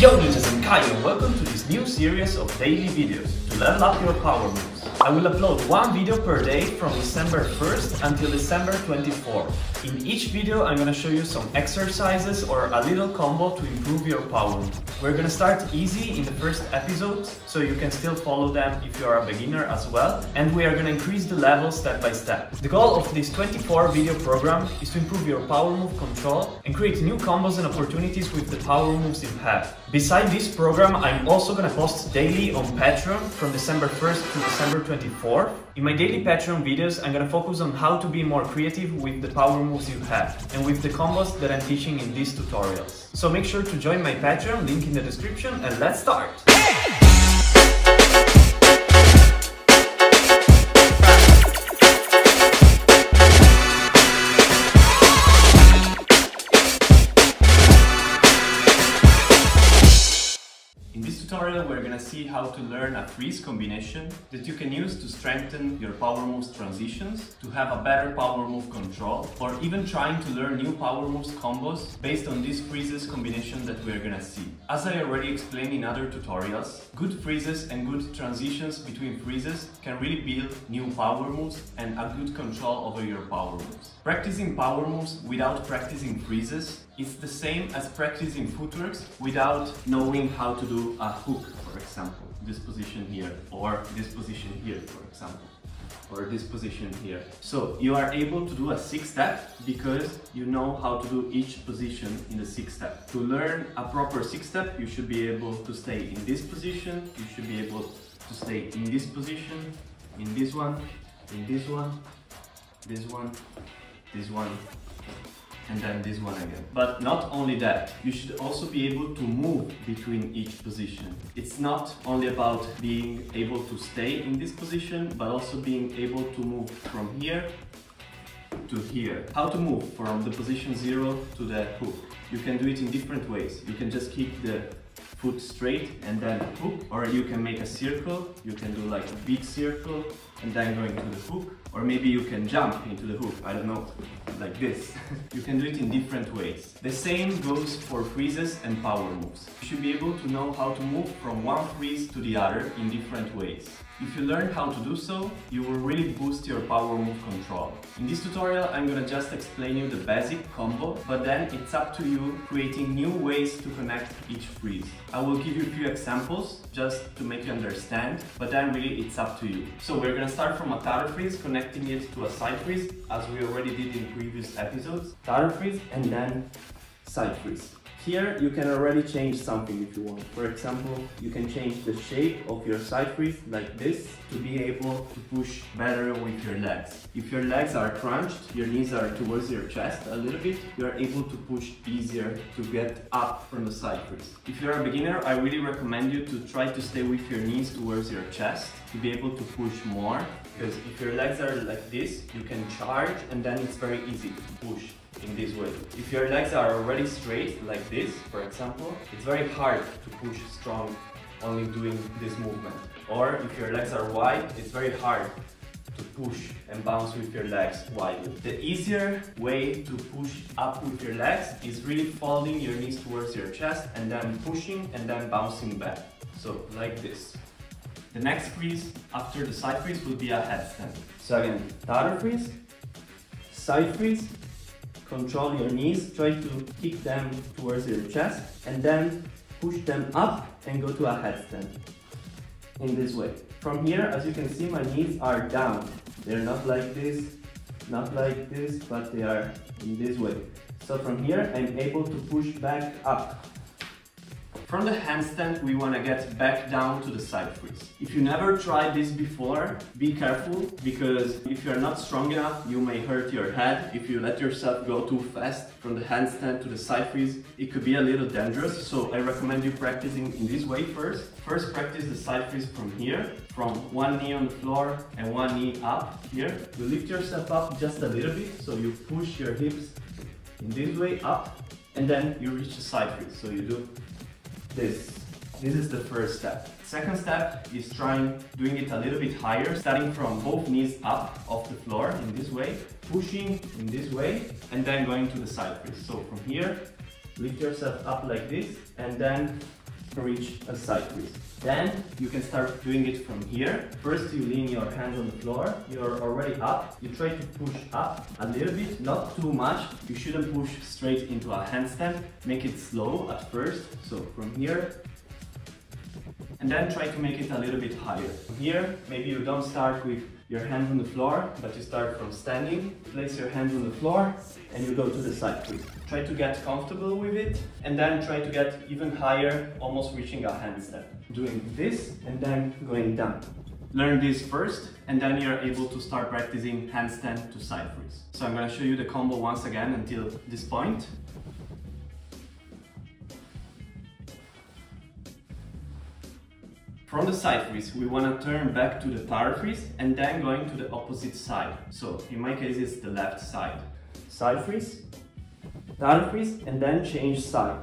Yo ninjas, I'm Kaio. Welcome to this new series of daily videos to level up your power moves. I will upload one video per day from December 1st until December 24th. In each video I'm gonna show you some exercises or a little combo to improve your power move. We're gonna start easy in the first episodes so you can still follow them if you are a beginner as well, and we are gonna increase the level step by step. The goal of this 24 video program is to improve your power move control and create new combos and opportunities with the power moves you have. Beside this program, I'm also gonna post daily on Patreon from December 1st to December 24th. In my daily Patreon videos, I'm gonna focus on how to be more creative with the power moves you have and with the combos that I'm teaching in these tutorials. So make sure to join my Patreon, link in the description, and let's start! In this tutorial, we're gonna see how to learn a freeze combination that you can use to strengthen your power moves transitions, to have a better power move control, or even trying to learn new power moves combos based on this freezes combination that we're gonna see. As I already explained in other tutorials, good freezes and good transitions between freezes can really build new power moves and a good control over your power moves. Practicing power moves without practicing freezes is the same as practicing footworks without knowing how to do a hook, for example, this position here, or this position here, for example, or this position here. So you are able to do a 6-step because you know how to do each position in the 6-step. To learn a proper 6-step, you should be able to stay in this position, you should be able to stay in this position, in this one, in this one, this one, this one, and then this one again. But not only that, you should also be able to move between each position. It's not only about being able to stay in this position, but also being able to move from here to here. How to move from the position 0 to the hook? You can do it in different ways. You can just keep the foot straight and then hook, or you can make a circle. You can do like a big circle and then going to the hook, or maybe you can jump into the hook, I don't know, like this. You can do it in different ways. The same goes for freezes and power moves. You should be able to know how to move from one freeze to the other in different ways. If you learn how to do so, you will really boost your power move control. In this tutorial, I'm gonna just explain you the basic combo, but then it's up to you creating new ways to connect each freeze. I will give you a few examples just to make you understand, but then really it's up to you. So we're gonna start from a tower freeze, connecting it to a side freeze, as we already did in previous episodes. Tower freeze and then side freeze. Here you can already change something if you want. For example, you can change the shape of your side freeze like this to be able to push better with your legs. If your legs are crunched, your knees are towards your chest a little bit, you are able to push easier to get up from the side freeze. If you're a beginner, I really recommend you to try to stay with your knees towards your chest to be able to push more, because if your legs are like this, you can charge and then it's very easy to push in this way. If your legs are already straight, like this, for example, it's very hard to push strong only doing this movement. Or if your legs are wide, it's very hard to push and bounce with your legs widely. The easier way to push up with your legs is really folding your knees towards your chest and then pushing and then bouncing back. So like this. The next freeze after the side freeze will be a headstand. So again, tower freeze, side freeze, control your knees, try to kick them towards your chest and then push them up and go to a headstand in this way. From here, as you can see, my knees are down. They're not like this, not like this, but they are in this way. So from here, I'm able to push back up. From the handstand, we want to get back down to the side freeze. If you never tried this before, be careful, because if you're not strong enough, you may hurt your head. If you let yourself go too fast from the handstand to the side freeze, it could be a little dangerous. So I recommend you practicing in this way first. First, practice the side freeze from here, from one knee on the floor and one knee up here. You lift yourself up just a little bit, so you push your hips in this way up, and then you reach the side freeze. So you do this. This is the first step. Second step is doing it a little bit higher, starting from both knees up off the floor in this way, pushing in this way, and then going to the side freeze. So from here, lift yourself up like this, and then reach a side freeze. Then you can start doing it from here. First you lean your hands on the floor, you're already up. You try to push up a little bit, not too much. You shouldn't push straight into a handstand. Make it slow at first, so from here. And then try to make it a little bit higher. From here, maybe you don't start with your hands on the floor, but you start from standing. Place your hands on the floor and you go to the side freeze. Try to get comfortable with it and then try to get even higher, almost reaching a handstand. Doing this and then going down. Learn this first and then you're able to start practicing handstand to side freeze. So I'm going to show you the combo once again until this point. From the side freeze, we want to turn back to the tower freeze and then going to the opposite side. So in my case, it's the left side. Side freeze, tower freeze, and then change side.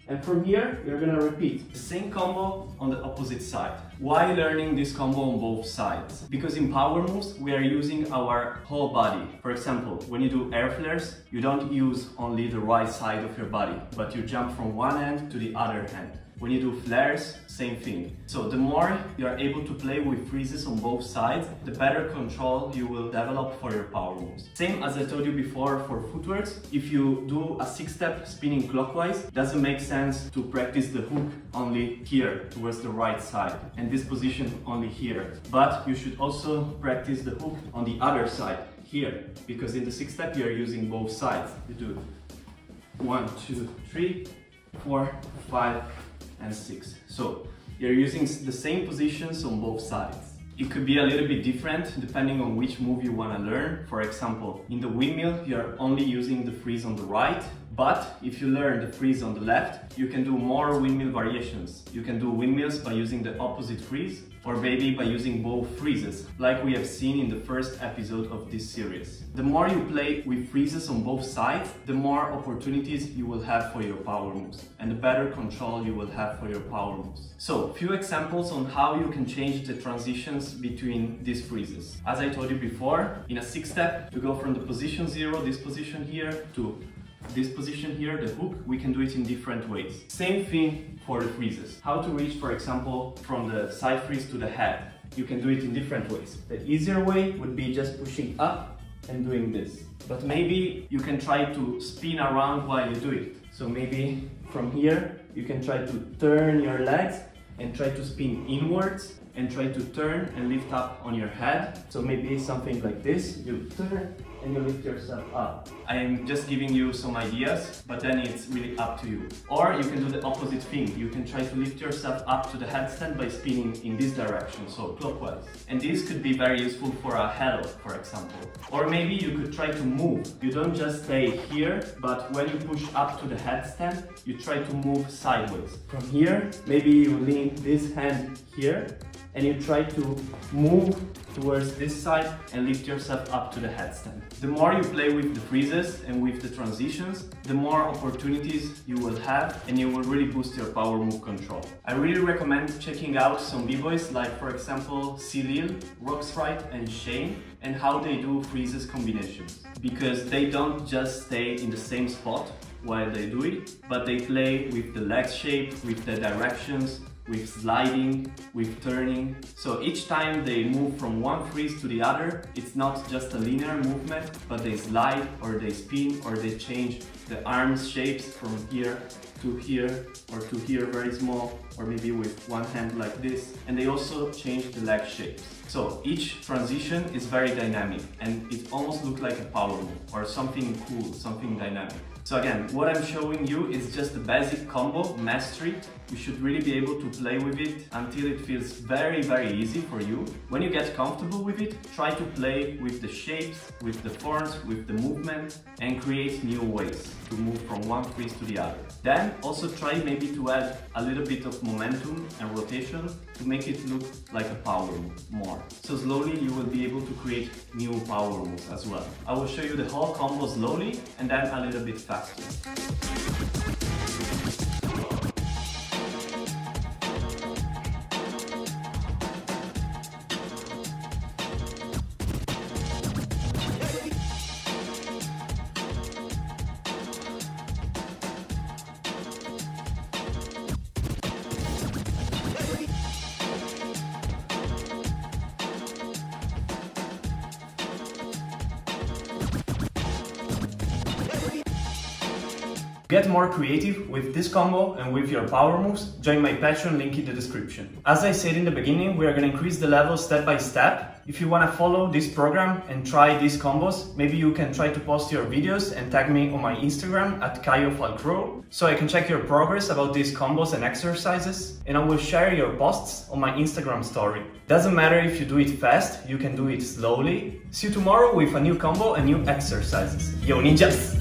And from here, you're going to repeat the same combo on the opposite side. Why learning this combo on both sides? Because in power moves, we are using our whole body. For example, when you do air flares, you don't use only the right side of your body, but you jump from one end to the other end. When you do flares, same thing. So the more you are able to play with freezes on both sides, the better control you will develop for your power moves. Same as I told you before for footworks, if you do a 6-step spinning clockwise, it doesn't make sense to practice the hook only here towards the right side and this position only here. But you should also practice the hook on the other side here, because in the 6-step you are using both sides. You do 1, 2, 3, 4, 5, and 6. So you're using the same positions on both sides. It could be a little bit different depending on which move you want to learn. For example, in the windmill, you're only using the freeze on the right, but if you learn the freeze on the left, you can do more windmill variations. You can do windmills by using the opposite freeze, or maybe by using both freezes, like we have seen in the first episode of this series. The more you play with freezes on both sides, the more opportunities you will have for your power moves, and the better control you will have for your power moves. So, few examples on how you can change the transitions between these freezes. As I told you before, in a 6-step, to go from the position 0, this position here, to this position here, the hook, we can do it in different ways. Same thing for the freezes. How to reach, for example, from the side freeze to the head. You can do it in different ways. The easier way would be just pushing up and doing this. But maybe you can try to spin around while you do it. So maybe from here, you can try to turn your legs and try to spin inwards and try to turn and lift up on your head. So maybe something like this, you turn and you lift yourself up. I am just giving you some ideas, but then it's really up to you. Or you can do the opposite thing. You can try to lift yourself up to the headstand by spinning in this direction, so clockwise. And this could be very useful for a hello, for example. Or maybe you could try to move. You don't just stay here, but when you push up to the headstand, you try to move sideways. From here, maybe you lean this hand here, and you try to move towards this side and lift yourself up to the headstand. The more you play with the freezes and with the transitions, the more opportunities you will have and you will really boost your power move control. I really recommend checking out some b-boys like, for example, Cyril, Roxrite and Shane, and how they do freezes combinations. Because they don't just stay in the same spot while they do it, but they play with the leg shape, with the directions, with sliding, with turning. So each time they move from one freeze to the other, it's not just a linear movement, but they slide or they spin or they change the arms shapes from here to here or to here very small, or maybe with one hand like this. And they also change the leg shapes. So each transition is very dynamic and it almost looks like a power move or something cool, something dynamic. So again, what I'm showing you is just the basic combo, mastery. You should really be able to play with it until it feels very, very easy for you. When you get comfortable with it, try to play with the shapes, with the forms, with the movement, and create new ways to move from one freeze to the other. Then also try maybe to add a little bit of momentum and rotation to make it look like a power move more. So slowly you will be able to create new power moves as well. I will show you the whole combo slowly and then a little bit faster. Get more creative with this combo and with your power moves, join my Patreon, link in the description. As I said in the beginning, we are going to increase the level step by step. If you want to follow this program and try these combos, maybe you can try to post your videos and tag me on my Instagram at Kaio so I can check your progress about these combos and exercises, and I will share your posts on my Instagram story. Doesn't matter if you do it fast, you can do it slowly. See you tomorrow with a new combo and new exercises. Yo ninjas!